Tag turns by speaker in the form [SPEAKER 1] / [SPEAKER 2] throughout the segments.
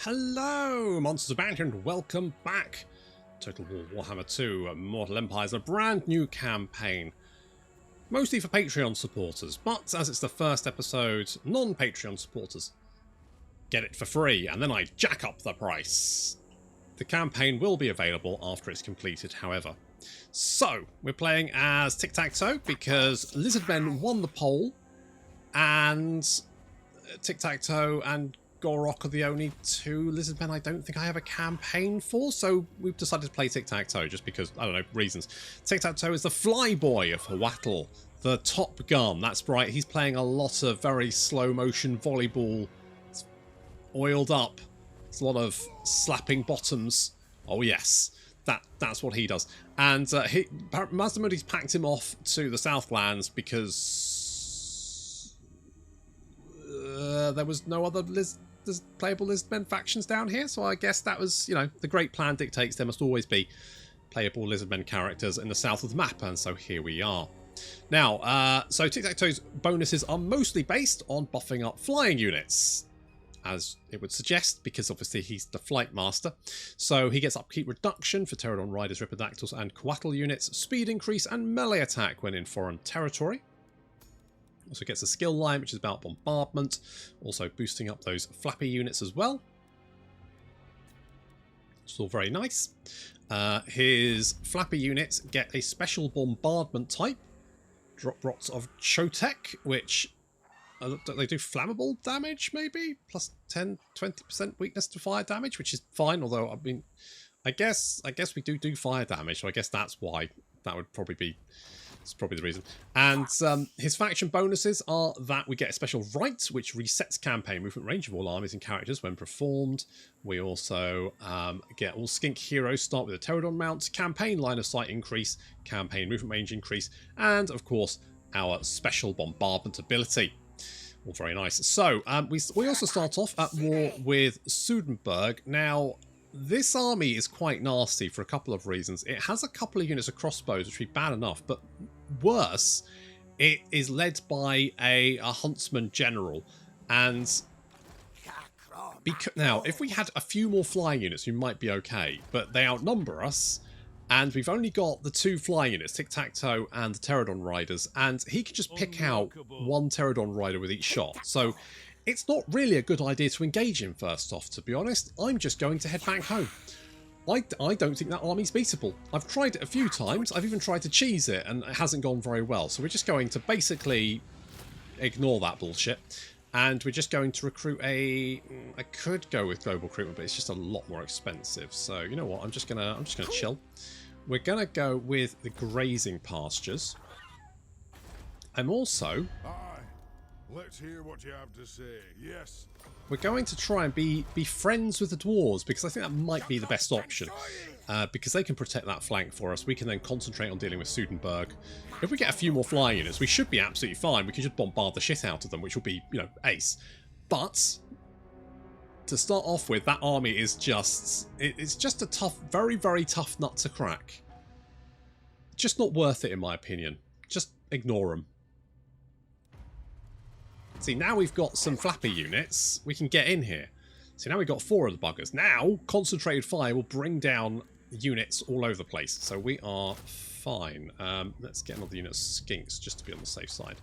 [SPEAKER 1] Hello, Monsters of Banter, and welcome back. Total War Warhammer 2 Mortal Empires, a brand new campaign. Mostly for Patreon supporters, but as it's the first episode, non-Patreon supporters get it for free, and then I jack up the price. The campaign will be available after it's completed, however. So, we're playing as Tiktaq'to because Lizardmen won the poll, and Tiktaq'to and Gorok are the only two Lizardmen I don't think I have a campaign for, so we've decided to play Tiktaq'to just because, I don't know, reasons. Tiktaq'to is the flyboy of Hwatl, the Top Gun. That's right, he's playing a lot of very slow motion volleyball. It's oiled up. It's a lot of slapping bottoms. Oh yes, that's what he does. And Mazdamudi's packed him off to the Southlands because there was no other playable Lizardmen factions down here, so I guess that was, you know, the great plan dictates there must always be playable Lizardmen characters in the south of the map, and so here we are. Now, so Tiktaq'to's bonuses are mostly based on buffing up flying units, as it would suggest, because obviously he's the flight master. So he gets upkeep reduction for Pterodon Riders, Ripperdactyls and Hwatl units, speed increase and melee attack when in foreign territory. Also gets a skill line, which is about bombardment, also boosting up those flappy units as well. It's all very nice. His flappy units get a special bombardment type, drop rots of Chotek, which they do flammable damage, maybe plus 10-20% weakness to fire damage, which is fine. Although I mean, I guess we do fire damage, so I guess that's why that would probably be. It's probably the reason. And his faction bonuses are that we get a special right, which resets campaign movement range of all armies and characters when performed. We also get all skink heroes start with a Pterodon mount, campaign line of sight increase, campaign movement range increase, and of course our special bombardment ability. All very nice. So we also start off at war with Sudenburg. Now, this army is quite nasty for a couple of reasons. It has a couple of units of crossbows, which would be bad enough, but worse, it is led by a huntsman general. And now, if we had a few more flying units, we might be okay, but they outnumber us, and we've only got the two flying units, Tiktaq'to and the Pterodon Riders, and he could just pick out one Pterodon Rider with each shot. So it's not really a good idea to engage him first off, to be honest. I'm just going to head back home. I don't think that army's beatable. I've tried it a few times. I've even tried to cheese it, and it hasn't gone very well. So we're just going to basically ignore that bullshit. And we're just going to recruit I could go with global recruitment, but it's just a lot more expensive. So you know what? I'm just gonna chill. We're gonna go with the grazing pastures. I'm also.
[SPEAKER 2] Let's hear what you have to say. Yes.
[SPEAKER 1] We're going to try and be friends with the dwarves, because I think that might be the best option. Because they can protect that flank for us. We can then concentrate on dealing with Sudenburg. If we get a few more flying units, we should be absolutely fine. We can just bombard the shit out of them, which will be, you know, ace. But to start off with, that army is just... It's just a tough, very, very tough nut to crack. Just not worth it, in my opinion. Just ignore them. See, now we've got some flappy units, we can get in here. So now we've got 4 of the buggers. Now, concentrated fire will bring down units all over the place. So we are fine. Let's get another unit of skinks just to be on the safe side.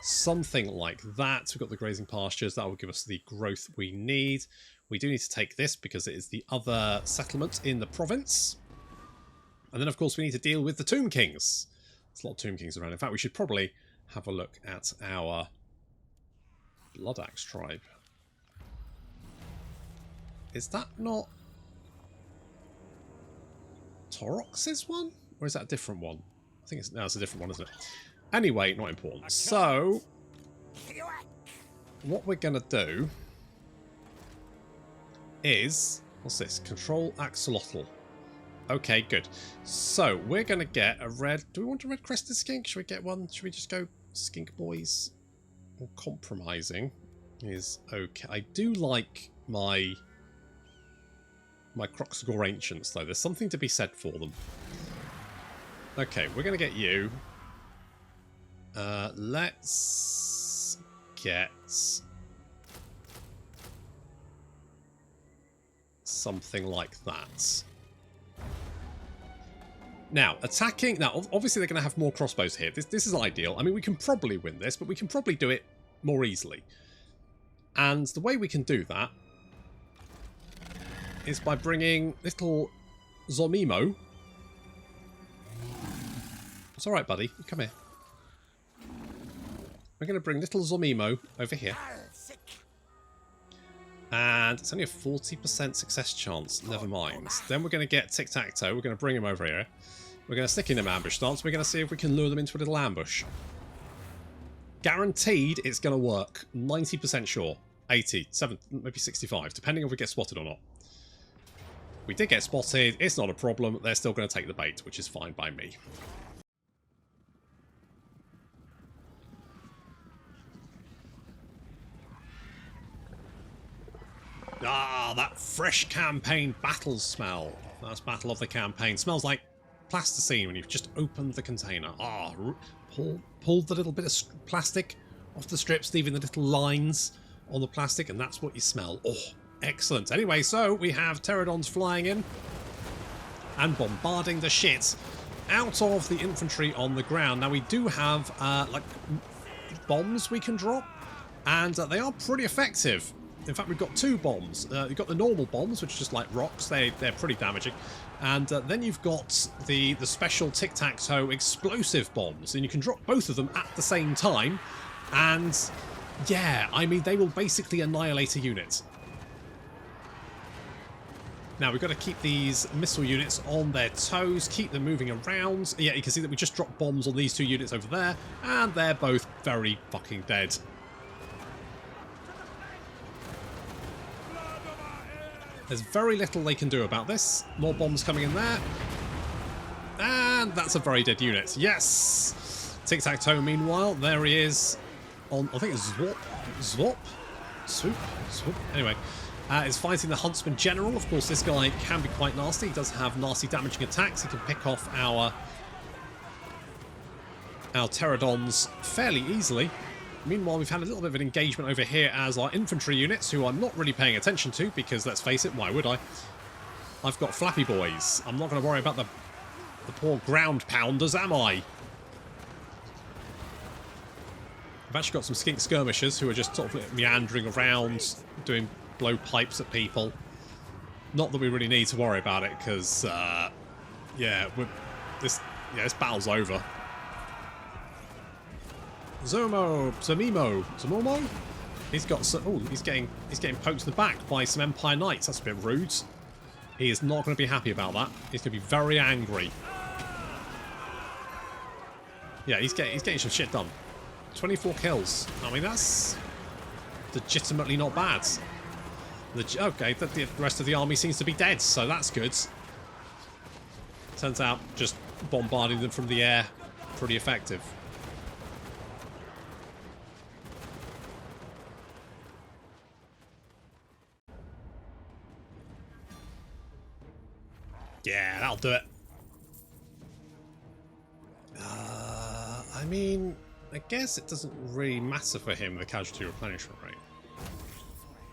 [SPEAKER 1] Something like that. We've got the grazing pastures. That will give us the growth we need. We do need to take this because it is the other settlement in the province. And then, of course, we need to deal with the Tomb Kings. There's a lot of Tomb Kings around. In fact, we should probably have a look at our Blood Axe tribe. Is that not Torox's one? Or is that a different one? I think it's... No, it's a different one, isn't it? Anyway, not important. So, what we're going to do is... What's this? Control Axolotl. Okay, good. So, we're going to get a red... Do we want a red crested skink? Should we get one? Should we just go skink boys? Compromising is okay. I do like my Croxagore Ancients, though. There's something to be said for them. Okay, we're going to get you. Let's get something like that. Now, attacking... Now, obviously they're going to have more crossbows here. This is ideal. I mean, we can probably win this, but we can probably do it more easily. And the way we can do that is by bringing little Zomimo. It's alright, buddy. Come here. We're going to bring little Zomimo over here. And it's only a 40% success chance. Never mind. Then we're going to get Tiktaq'to. We're going to bring him over here. We're going to stick in an ambush stance. We're going to see if we can lure them into a little ambush. Guaranteed it's going to work. 90% sure. 80, 70, maybe 65, depending if we get spotted or not. We did get spotted. It's not a problem. They're still going to take the bait, which is fine by me. Ah, that fresh campaign battle smell. That's battle of the campaign. Smells like plasticine when you've just opened the container. Ah, pulled the little bit of plastic off the strips, leaving the little lines on the plastic, and that's what you smell. Oh, excellent. Anyway, so we have pterodons flying in and bombarding the shit out of the infantry on the ground. Now, we do have, like, bombs we can drop, and they are pretty effective. In fact, we've got 2 bombs. You've got the normal bombs, which are just like rocks. They're pretty damaging. And then you've got the special Tiktaq'to explosive bombs. And you can drop both of them at the same time. And, yeah, I mean, they will basically annihilate a unit. Now, we've got to keep these missile units on their toes, keep them moving around. Yeah, you can see that we just dropped bombs on these 2 units over there. And they're both very fucking dead. There's very little they can do about this. More bombs coming in there. And that's a very dead unit. Yes! Tiktaq'to, meanwhile, there he is on, I think it's Swoop. Anyway, is fighting the Huntsman General. Of course, this guy can be quite nasty. He does have nasty damaging attacks. He can pick off our pterodons fairly easily. Meanwhile, we've had a little bit of an engagement over here as our infantry units, who I'm not really paying attention to, because, let's face it, why would I? I've got flappy boys. I'm not going to worry about the poor ground pounders, am I? I've actually got some skink skirmishers who are just sort of meandering around, doing blowpipes at people. Not that we really need to worry about it, because, yeah, this battle's over. Zomomo. He's got he's getting poked in the back by some Empire Knights. That's a bit rude. He is not going to be happy about that. He's going to be very angry. Yeah, he's getting some shit done. 24 kills. I mean, that's legitimately not bad. Okay, the rest of the army seems to be dead, so that's good. Turns out just bombarding them from the air, pretty effective. Yeah, that'll do it. I mean, I guess it doesn't really matter for him, the casualty replenishment rate.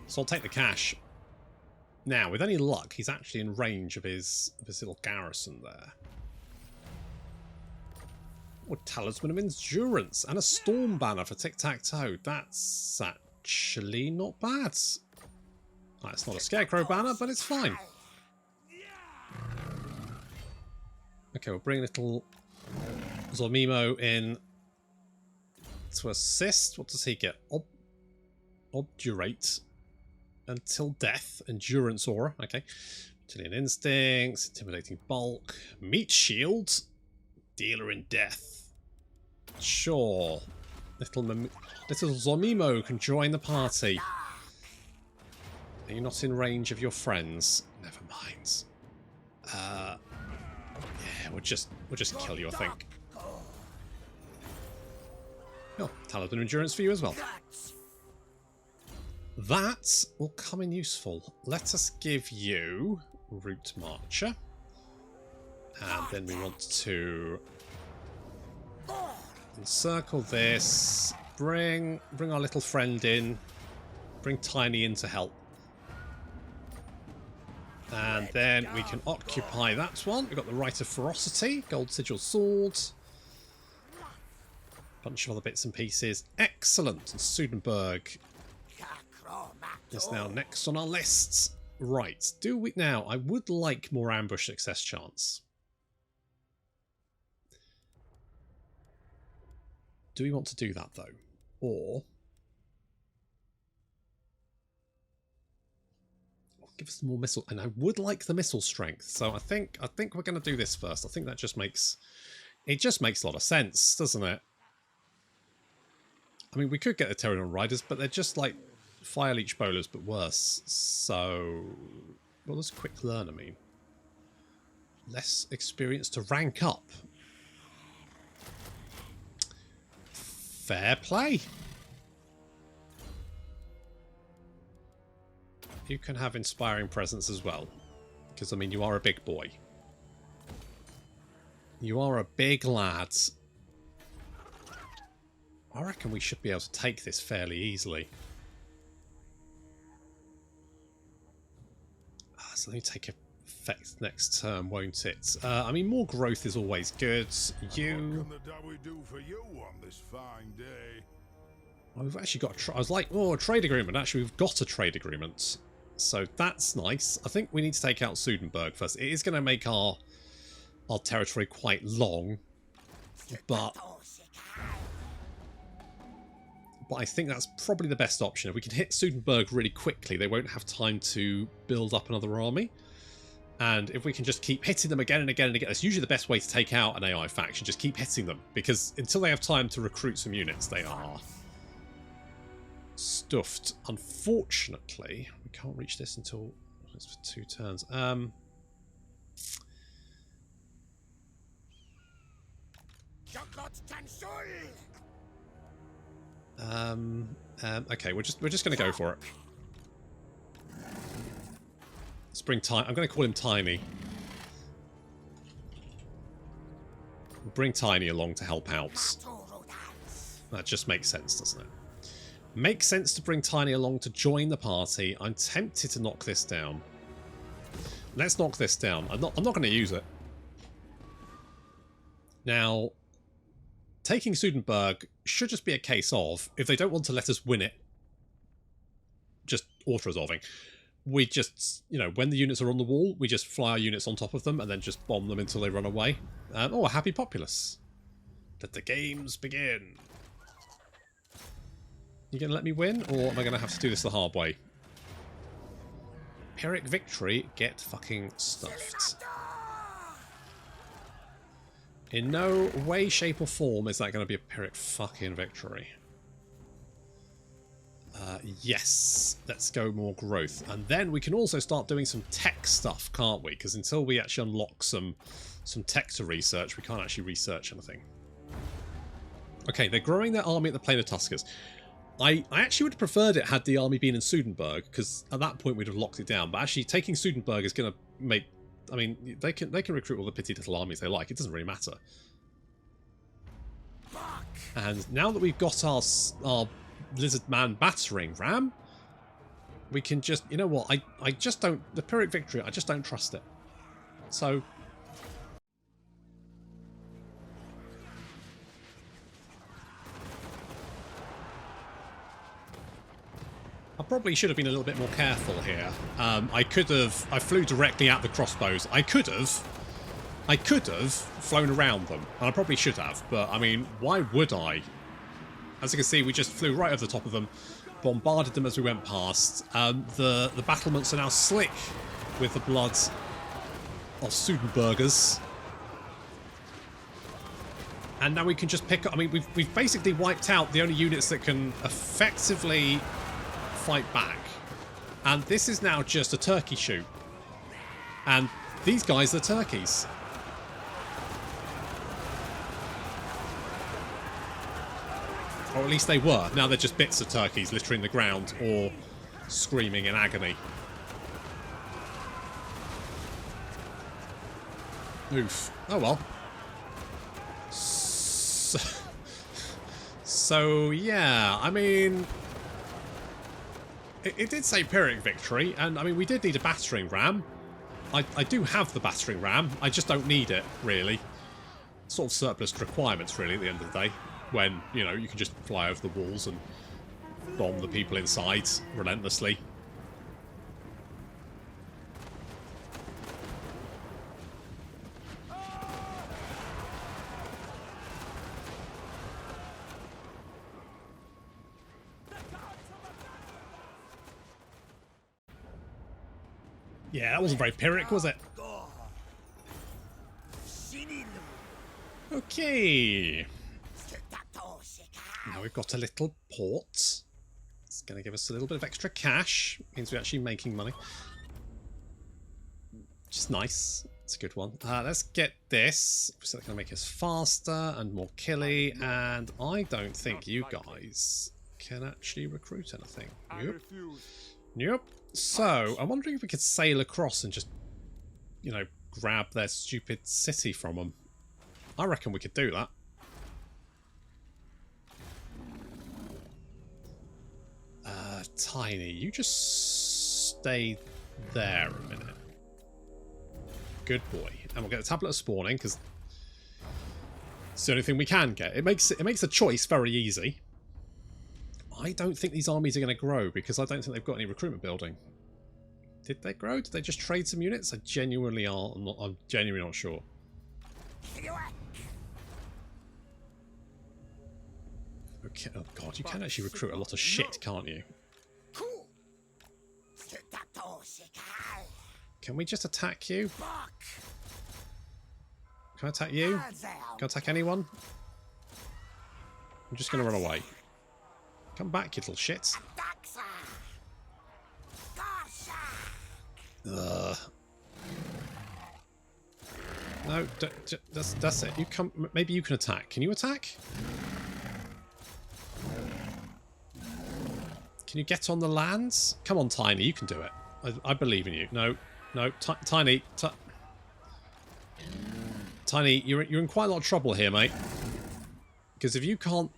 [SPEAKER 1] So I'll take the cash. Now, with any luck, he's actually in range of his little garrison there. Oh, Talisman of Endurance and a Storm Banner for Tiktaq'to. That's actually not bad. Right, it's not a Scarecrow banner, but it's fine. Okay, we'll bring little Zomimo in to assist. What does he get? Obdurate until death. Endurance aura. Okay. Reptilian instincts. Intimidating bulk. Meat shield. Dealer in death. Sure. Little Zomimo can join the party. Are you not in range of your friends? Never mind. Yeah, we'll just kill you, I think. Oh, Talisman Endurance for you as well. That will come in useful. Let us give you Route Marcher. And then we want to encircle this. Bring our little friend in. Bring Tiny in to help. And then we can occupy that one. We've got the Rite of Ferocity, Gold Sigil Sword. Bunch of other bits and pieces. Excellent. And Sudenburg is now next on our lists. Right. Do we now? I would like more ambush success chance. Do we want to do that though? Or give us more missile, and I would like the missile strength. So I think we're going to do this first. I think that just makes a lot of sense, doesn't it? I mean, we could get the Terran Riders, but they're just like fire leech bowlers, but worse. So, what does quick learner mean? Less experience to rank up. Fair play. You can have inspiring presence as well. Because, I mean, you are a big boy. You are a big lad. I reckon we should be able to take this fairly easily. So let me take effect next term, won't it? I mean, more growth is always good. You...
[SPEAKER 2] What can the do for you on this fine day?
[SPEAKER 1] Well, we've actually got I was like, oh, a trade agreement. Actually, we've got a trade agreement. So that's nice. I think we need to take out Sudenburg first. It is going to make our territory quite long, but I think that's probably the best option. If we can hit Sudenburg really quickly, they won't have time to build up another army. And if we can just keep hitting them again and again and again, that's usually the best way to take out an AI faction. Just keep hitting them, because until they have time to recruit some units, they are stuffed. Unfortunately, we can't reach this until it's for 2 turns. Okay, we're just going to go for it. Spring Tiny. I'm going to call him Tiny. Bring Tiny along to help out. That just makes sense, doesn't it? Makes sense to bring Tiny along to join the party. I'm tempted to knock this down. Let's knock this down. I'm not going to use it. Now, taking Sudenburg should just be a case of, if they don't want to let us win it, just auto-resolving. We just, you know, when the units are on the wall, we just fly our units on top of them and then just bomb them until they run away. Oh, a happy populace. Let the games begin. You going to let me win, or am I going to have to do this the hard way? Pyrrhic victory, get fucking stuffed. In no way, shape or form is that going to be a Pyrrhic fucking victory. Yes, let's go more growth. And then we can also start doing some tech stuff, can't we? Because until we actually unlock some tech to research, we can't actually research anything. Okay, they're growing their army at the Plain of Tuskers. I actually would have preferred it had the army been in Sudenburg, because at that point we'd have locked it down. But actually taking Sudenburg is going to make... I mean, they can recruit all the petty little armies they like. It doesn't really matter. And now that we've got our Lizard Man battering ram, we can just... You know what? I just don't... The Pyrrhic victory, I just don't trust it. So... I probably should have been a little bit more careful here. I flew directly at the crossbows. I could have flown around them, and I probably should have, but I mean, why would I? As you can see, we just flew right over the top of them, bombarded them as we went past. The battlements are now slick with the blood of Sudenburgers. And now we can just pick up... I mean, we've basically wiped out the only units that can effectively fight back. And this is now just a turkey shoot. And these guys are turkeys. Or at least they were. Now they're just bits of turkeys littering the ground or screaming in agony. Oof. Oh well. So yeah, I mean... It did say Pyrrhic victory, and I mean, we did need a battering ram. I do have the battering ram. I just don't need it, really. Sort of surplus to requirements, really, at the end of the day. When, you know, you can just fly over the walls and bomb the people inside relentlessly. Yeah, that wasn't very Pyrrhic, was it? Okay. Now we've got a little port. It's going to give us a little bit of extra cash. Means we're actually making money. Which is nice. It's a good one. Let's get this. So that's going to make us faster and more killy. And I don't think you guys can actually recruit anything. Nope. Nope. So, I'm wondering if we could sail across and just, you know, grab their stupid city from them. I reckon we could do that. Tiny, you just stay there a minute. Good boy. And we'll get the tablet of spawning, because it's the only thing we can get. It makes the choice very easy. I don't think these armies are going to grow, because I don't think they've got any recruitment building. Did they grow? Did they just trade some units? I'm genuinely not sure. Okay. Oh god, you can actually recruit a lot of shit, can't you? Can we just attack you? Can I attack you? Can I attack anyone? I'm just going to run away. Come back, you little shit. No, that's it. You come. Maybe you can attack. Can you attack? Can you get on the lands? Come on, Tiny, you can do it. I believe in you. No, Tiny, Tiny, you're in quite a lot of trouble here, mate. Because if you can't,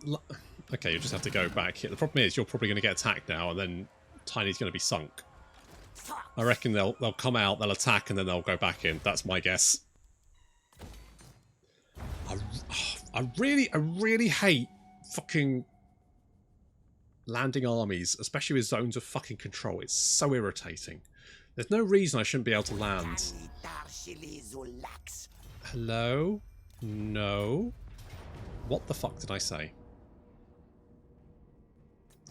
[SPEAKER 1] okay, you just have to go back here. The problem is you're probably going to get attacked now, and then Tiny's going to be sunk. I reckon they'll come out, they'll attack, and then they'll go back in. That's my guess. I really hate fucking landing armies, especially with zones of fucking control. It's so irritating. There's no reason I shouldn't be able to land. Hello? No. What the fuck did I say?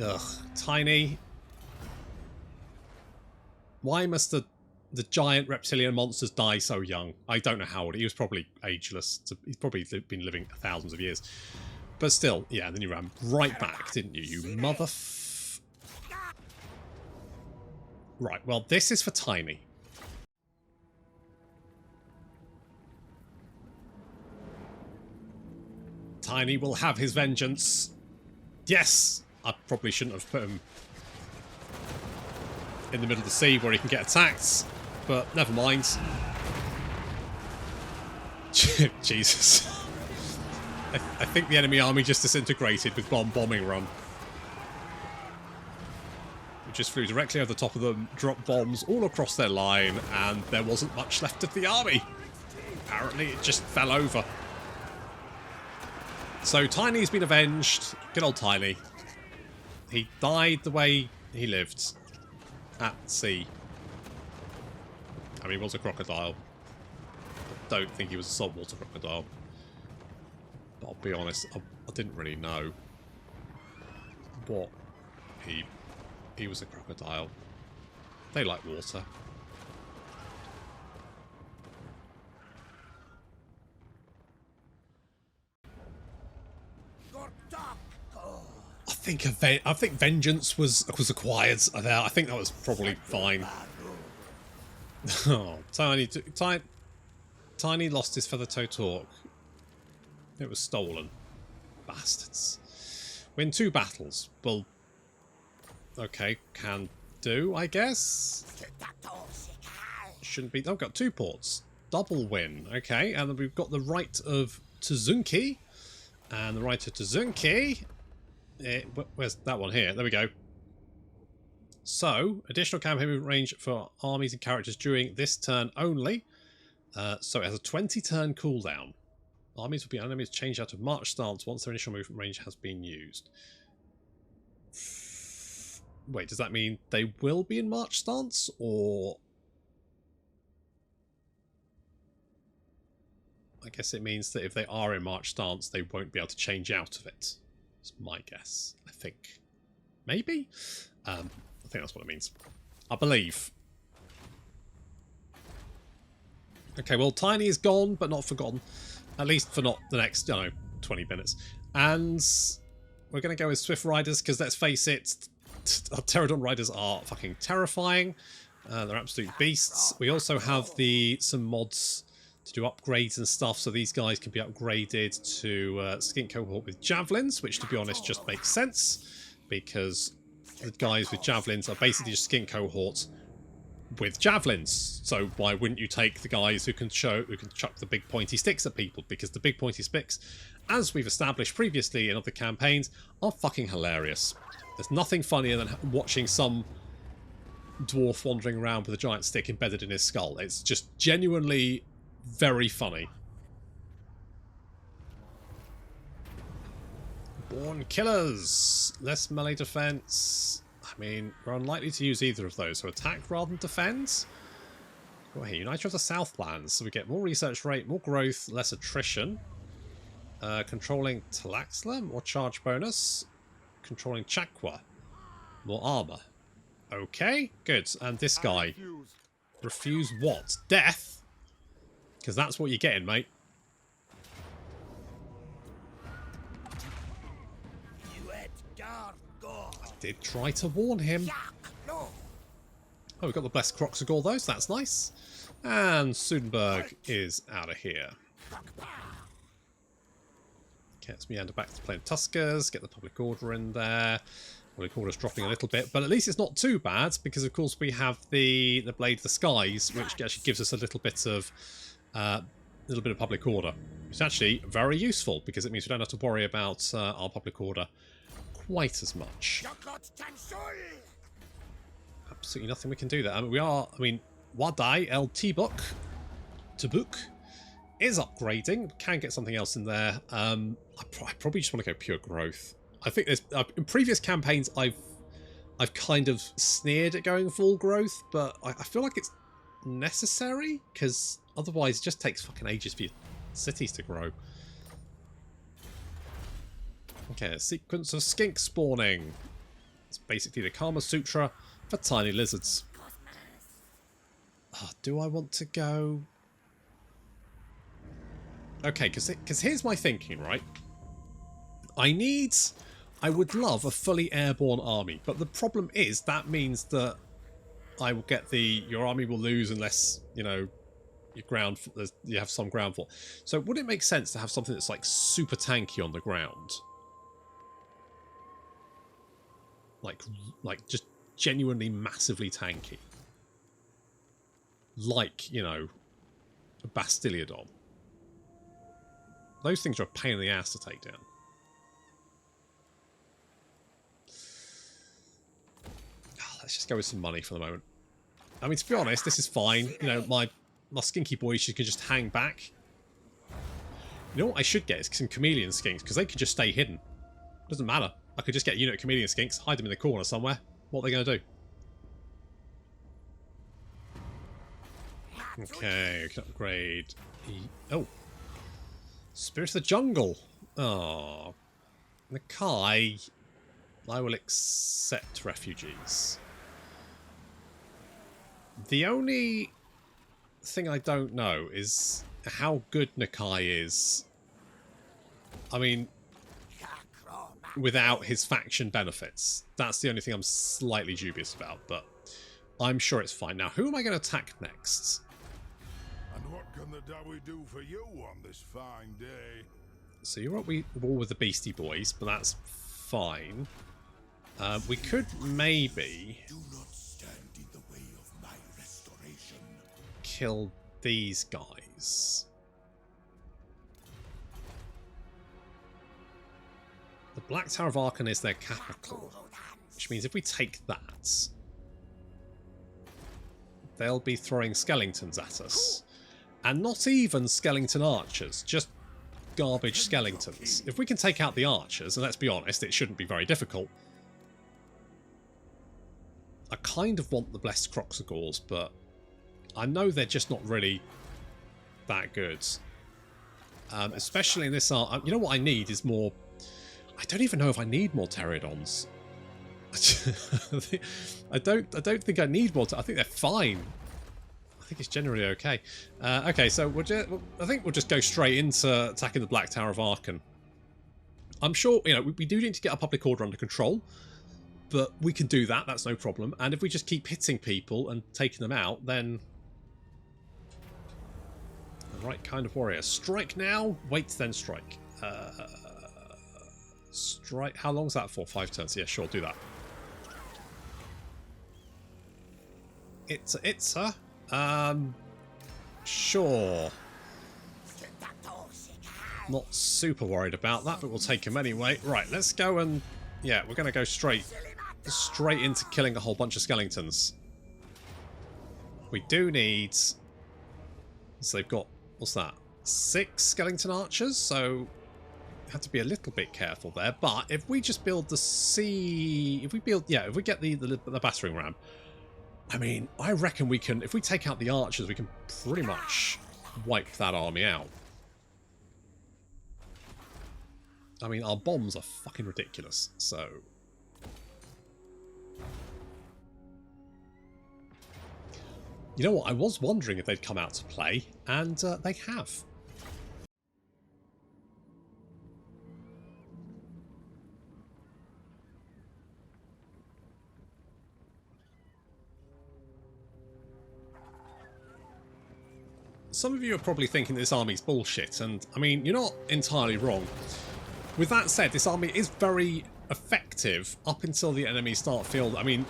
[SPEAKER 1] Ugh. Tiny. Why must the giant reptilian monsters die so young? I don't know how old. He was probably ageless. He's probably been living thousands of years. But still, yeah, then you ran right back, didn't you? You Right, well, this is for Tiny. Tiny will have his vengeance. Yes! I probably shouldn't have put him in the middle of the sea where he can get attacked, but never mind. Jesus. I think the enemy army just disintegrated with bombing run. We just flew directly over the top of them, dropped bombs all across their line, and there wasn't much left of the army. Apparently it just fell over. So Tiny's been avenged. Good old Tiny. He died the way he lived. At sea. I mean, he was a crocodile. I don't think he was a saltwater crocodile. But I'll be honest, I didn't really know what he was a crocodile. They like water. I think vengeance was acquired. I think that was probably fine. Oh, Tiny lost his feather-toed torque. It was stolen. Bastards. Win 2 battles. Well, okay, can do, I guess. Shouldn't be. I've got 2 ports. Double win. Okay, and then we've got the right of Tzunki. And the right of Tzunki. Where's that one here? There we go. So, additional campaign movement range for armies and characters during this turn only. So it has a 20-turn cooldown. Armies will be enemies changed out of march stance once their initial movement range has been used. Wait, does that mean they will be in march stance, or... I guess it means that if they are in march stance, they won't be able to change out of it. That's my guess, I think. Maybe? I think that's what it means. I believe. Okay, well, Tiny is gone, but not forgotten. At least for not the next, 20 minutes. And we're going to go with Swift Riders, because let's face it, Pterodon Riders are fucking terrifying. They're absolute beasts. We also have some mods to do upgrades and stuff, so these guys can be upgraded to Skink Cohort with Javelins, which, to be honest, just makes sense, because the guys with Javelins are basically just Skink Cohorts with Javelins. So why wouldn't you take the guys who can chuck the big pointy sticks at people? Because the big pointy sticks, as we've established previously in other campaigns, are fucking hilarious. There's nothing funnier than watching some dwarf wandering around with a giant stick embedded in his skull. It's just genuinely very funny. Born Killers. Less melee defense. I mean, we're unlikely to use either of those, so attack rather than defend. Go here, Uniter of the Southlands, so we get more research rate, more growth, less attrition. Controlling Tlaqua, more charge bonus. Controlling Tlaqua, more armor. Okay, good. And this guy, refuse what? Death? Because that's what you're getting, mate. Did try to warn him. Oh, we've got the Blessed Croxagore though, so that's nice. And Sudenberg is out of here. Gets Meander back to playing Tuskers, get the Public Order in there. Public Order's dropping a little bit, but at least it's not too bad, because of course we have the Blade of the Skies, which actually gives us a little bit of Public Order. It's actually very useful, because it means we don't have to worry about our Public Order quite as much. Absolutely nothing we can do there. I mean, Wadai El Tibuk is upgrading. Can get something else in there. I probably just want to go pure growth. I think there's in previous campaigns I've kind of sneered at going full growth, but I feel like it's necessary, because otherwise it just takes fucking ages for your cities to grow. Okay, a sequence of skink spawning. It's basically the Kama Sutra for tiny lizards. Oh, do I want to go? Okay, because here's my thinking, right? I would love a fully airborne army, but the problem is that means that I will get your army will lose unless, you have some ground fall. So would it make sense to have something that's like super tanky on the ground? Like just genuinely massively tanky. Like, a Bastiliodon. Those things are a pain in the ass to take down. Let's just go with some money for the moment. I mean, to be honest, this is fine. My skinky boys can just hang back. You know what I should get is some chameleon skinks, because they could just stay hidden. Doesn't matter. I could just get a unit of chameleon skinks, hide them in the corner somewhere. What are they going to do? Okay, we can upgrade. Oh. Spirit of the Jungle. Oh. Nakai. I will accept refugees. The only thing I don't know is how good Nakai is. I mean, without his faction benefits. That's the only thing I'm slightly dubious about, but I'm sure it's fine. Now, who am I going to attack next?
[SPEAKER 2] And what can the Dawi do for you on this fine day?
[SPEAKER 1] So you're at war with the Beastie Boys, but that's fine. We could maybe
[SPEAKER 2] Do not stand in the way of my restoration.
[SPEAKER 1] kill these guys. The Black Tower of Archon is their capital, which means if we take that, they'll be throwing skeletons at us. And not even skeleton archers, just garbage skeletons. If we can take out the archers, and let's be honest, it shouldn't be very difficult. I kind of want the Blessed Croxagores, but I know they're just not really that good. Especially in this art. You know what I need is more... I don't even know if I need more Pterodons. I don't think I need more. I think they're fine. I think it's generally okay. Okay, so I think we'll just go straight into attacking the Black Tower of Archon. I'm sure, you know, we do need to get our public order under control, but we can do that. That's no problem. And if we just keep hitting people and taking them out, then the right kind of warrior. Strike now. Wait, then strike. Strike. How long's that for? 5 turns. Yeah, sure. Do that. It's her. Sure. Not super worried about that, but we'll take him anyway. Right, let's go and... Yeah, we're going to go straight into killing a whole bunch of skeletons. We do need... So they've got... What's that? 6 skeleton archers, so... Have to be a little bit careful there. But if we just build the sea... If we build... Yeah, if we get the battering ram... I mean, I reckon we can... If we take out the archers, we can pretty much wipe that army out. I mean, our bombs are fucking ridiculous, so... You know what? I was wondering if they'd come out to play, and they have. Some of you are probably thinking this army's bullshit, and I mean, you're not entirely wrong. With that said, this army is very effective up until the enemy start field. I mean,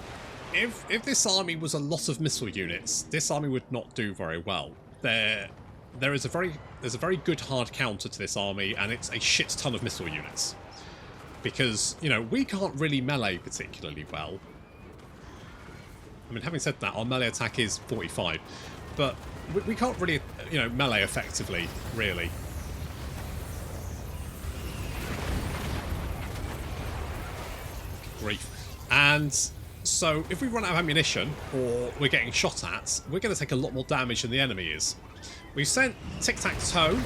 [SPEAKER 1] if this army was a lot of missile units, this army would not do very well. There's a very good hard counter to this army, and it's a shit ton of missile units. Because, you know, we can't really melee particularly well. I mean, having said that, our melee attack is 45, but we can't really, you know, melee effectively, really. Grief. And so if we run out of ammunition or we're getting shot at, we're going to take a lot more damage than the enemy is. We've sent Tiktaq'to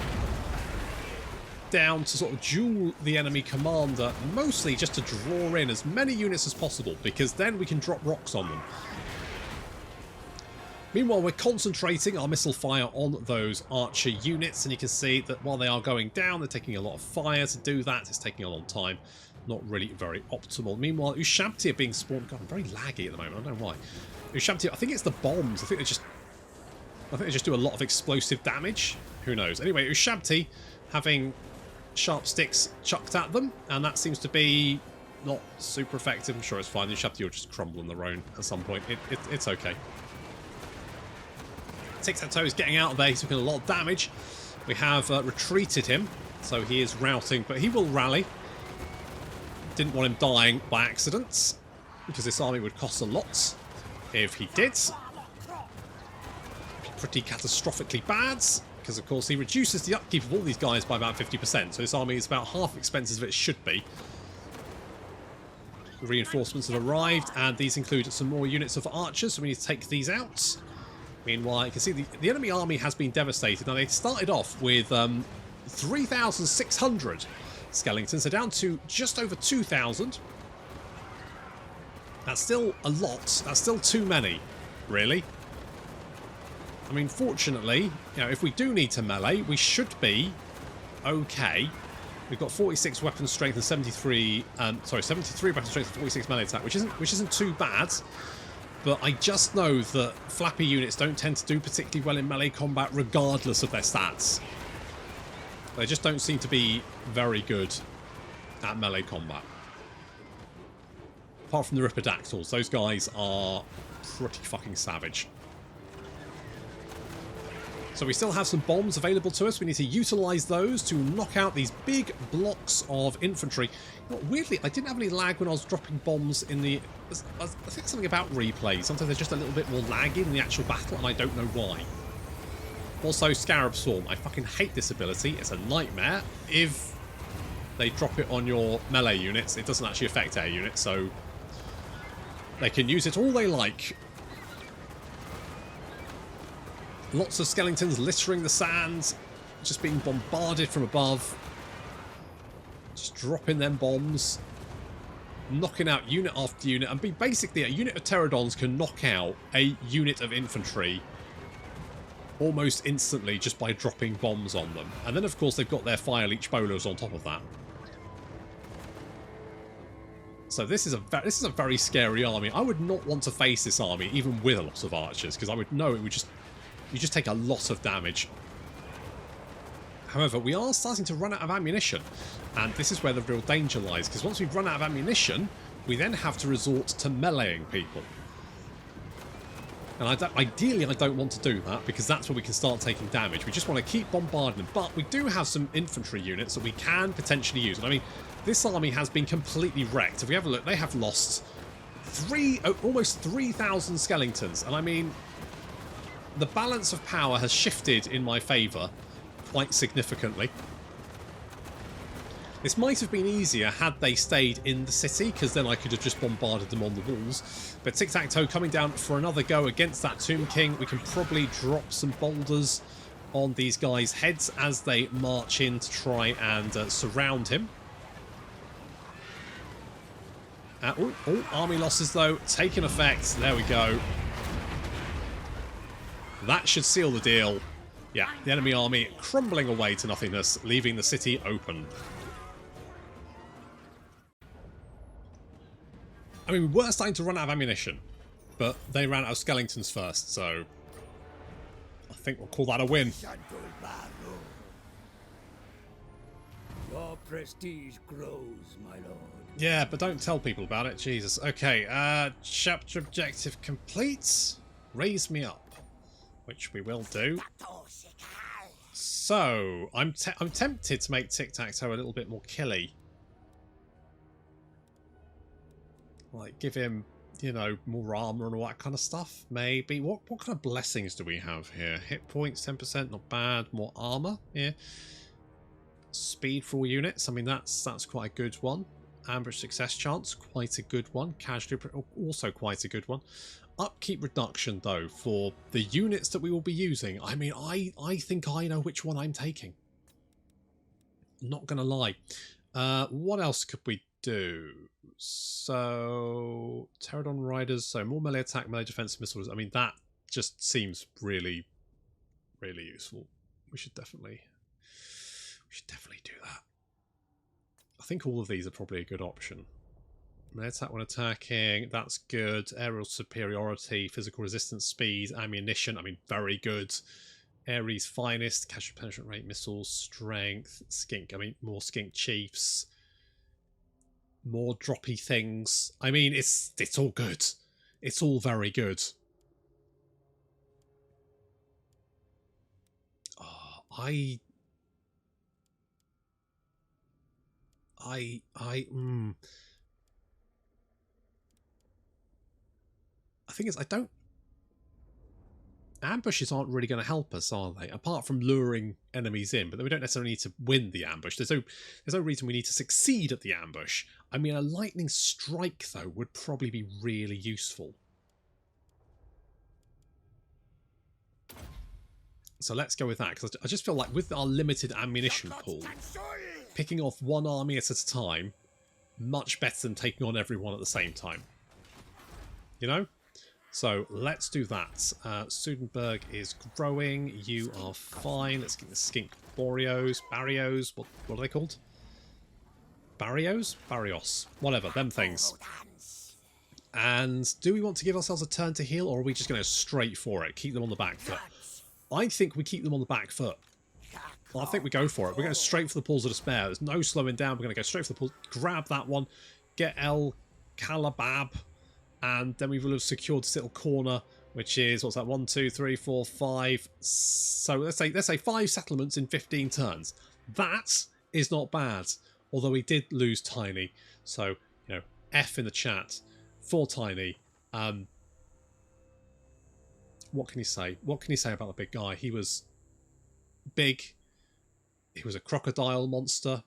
[SPEAKER 1] down to sort of duel the enemy commander, mostly just to draw in as many units as possible, because then we can drop rocks on them. Meanwhile, we're concentrating our missile fire on those archer units, and you can see that while they are going down, they're taking a lot of fire to do that. It's taking a long time. Not really very optimal. Meanwhile, Ushabti are being spawned. God, I'm very laggy at the moment. I don't know why. Ushabti, I think it's the bombs. I think they just do a lot of explosive damage. Who knows? Anyway, Ushabti having sharp sticks chucked at them, and that seems to be not super effective. I'm sure it's fine. Ushabti will just crumble on their own at some point. It's okay. Tiktaq'to is getting out of there. He's taking a lot of damage. We have retreated him, so he is routing, but he will rally. Didn't want him dying by accident, because this army would cost a lot if he did. Pretty catastrophically bad, because of course he reduces the upkeep of all these guys by about 50%, so this army is about half expenses of it should be. The reinforcements have arrived, and these include some more units of archers, so we need to take these out. Meanwhile, you can see the enemy army has been devastated. Now, they started off with 3,600 skeletons. They're down to just over 2,000. That's still a lot. That's still too many, really. I mean, fortunately, you know, if we do need to melee, we should be okay. We've got 46 weapon strength and 73 weapon strength and 46 melee attack, which isn't too bad. But I just know that flappy units don't tend to do particularly well in melee combat regardless of their stats. They just don't seem to be very good at melee combat. Apart from the Ripperdactyls, those guys are pretty fucking savage. So So we still have some bombs available to us. We need to utilise those to knock out these big blocks of infantry. You know, weirdly, I didn't have any lag when I was dropping bombs in the... I think something about replay. Sometimes they're just a little bit more laggy in the actual battle, and I don't know why. Also, Scarab Swarm. I fucking hate this ability. It's a nightmare. If they drop it on your melee units, it doesn't actually affect air units, so they can use it all they like. Lots of skeletons littering the sand, just being bombarded from above. Just dropping them bombs. Knocking out unit after unit. And basically, a unit of pterodons can knock out a unit of infantry almost instantly just by dropping bombs on them. And then, of course, they've got their fire leech bolos on top of that. So this is a very scary army. I would not want to face this army, even with a lot of archers, because I would know it would just... You just take a lot of damage. However, we are starting to run out of ammunition. And this is where the real danger lies. Because once we've run out of ammunition, we then have to resort to meleeing people. And ideally, I don't want to do that. Because that's where we can start taking damage. We just want to keep bombarding them. But we do have some infantry units that we can potentially use. And I mean, this army has been completely wrecked. If we have a look, they have lost almost 3,000 skeletons. And I mean... The balance of power has shifted in my favour quite significantly. This might have been easier had they stayed in the city, because then I could have just bombarded them on the walls. But Tiktaq'to coming down for another go against that Tomb King. We can probably drop some boulders on these guys' heads as they march in to try and surround him. Army losses though, taking effect. There we go. That should seal the deal. Yeah, the enemy army crumbling away to nothingness, leaving the city open. I mean, we were starting to run out of ammunition, but they ran out of skeletons first, so I think we'll call that a win.
[SPEAKER 3] Your prestige grows, my lord.
[SPEAKER 1] Yeah, but don't tell people about it. Jesus. Okay, chapter objective complete. Raise me up. Which we will do. So, I'm tempted to make Tiktaq'to a little bit more killy. Like, give him, you know, more armor and all that kind of stuff, maybe. What kind of blessings do we have here? Hit points, 10%, not bad. More armor, yeah. Speed for all units, I mean, that's quite a good one. Ambush success chance, quite a good one. Casualty, also quite a good one. Upkeep reduction, though, for the units that we will be using. I mean, I think I know which one I'm taking. Not going to lie. What else could we do? So, Pterodon Riders, so more melee attack, melee defensive missiles. I mean, that just seems really, really useful. We should definitely do that. I think all of these are probably a good option. Melee attack when attacking, that's good. Aerial superiority, physical resistance, speed, ammunition, I mean, very good. Ares finest, casual penetrant rate, missiles, strength, skink, I mean, more skink chiefs. More droppy things. I mean, it's all good. It's all very good. Oh, I think I don't... Ambushes aren't really going to help us, are they? Apart from luring enemies in, but then we don't necessarily need to win the ambush. There's no reason we need to succeed at the ambush. I mean, a lightning strike, though, would probably be really useful. So let's go with that, because I just feel like with our limited ammunition pool, picking off one army at a time, much better than taking on everyone at the same time. You know? So let's do that. Sudenberg is growing. You are fine. Let's get the skink Forios. Barrios. What are they called? Barrios? Barrios. Whatever. Them things. And do we want to give ourselves a turn to heal, or are we just going to go straight for it? Keep them on the back foot. I think we keep them on the back foot. Well, I think we go for it. We're going straight for the Pools of Despair. There's no slowing down. We're going to go straight for the Pools. Grab that one. Get El Calabab. And then we will have secured this little corner which is, what's that, 1, 2, 3, 4, 5. So let's say 5 settlements in 15 turns. That is not bad, although he did lose Tiny. So, you know, F in the chat for Tiny. What can he say? What can he say about the big guy? He was big. He was a crocodile monster.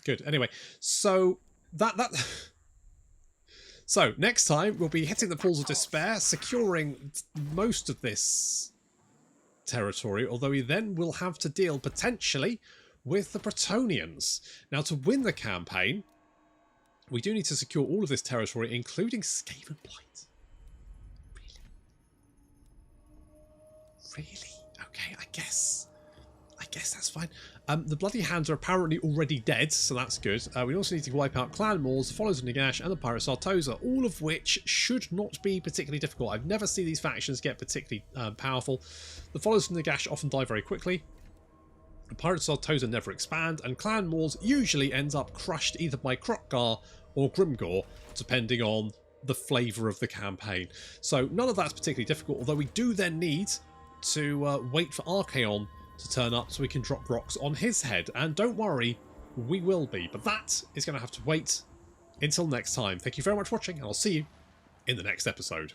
[SPEAKER 1] Good. Anyway, so so next time we'll be hitting the Pools of Despair, securing most of this territory, although we then will have to deal potentially with the Bretonnians. Now, to win the campaign, we do need to secure all of this territory, including Skaven Blight. Really? Okay, I guess that's fine. The Bloody Hands are apparently already dead, so that's good. We also need to wipe out Clan Moors, the Followers of Nagash, and the Pirate Sartosa, all of which should not be particularly difficult. I've never seen these factions get particularly powerful. The Followers of Nagash often die very quickly. The Pirate Sartosa never expand, and Clan Moors usually ends up crushed either by Krokgar or Grimgor, depending on the flavour of the campaign. So none of that's particularly difficult, although we do then need to wait for Archaon to turn up so we can drop rocks on his head. And don't worry, we will be. But that is going to have to wait until next time. Thank you very much for watching, and I'll see you in the next episode.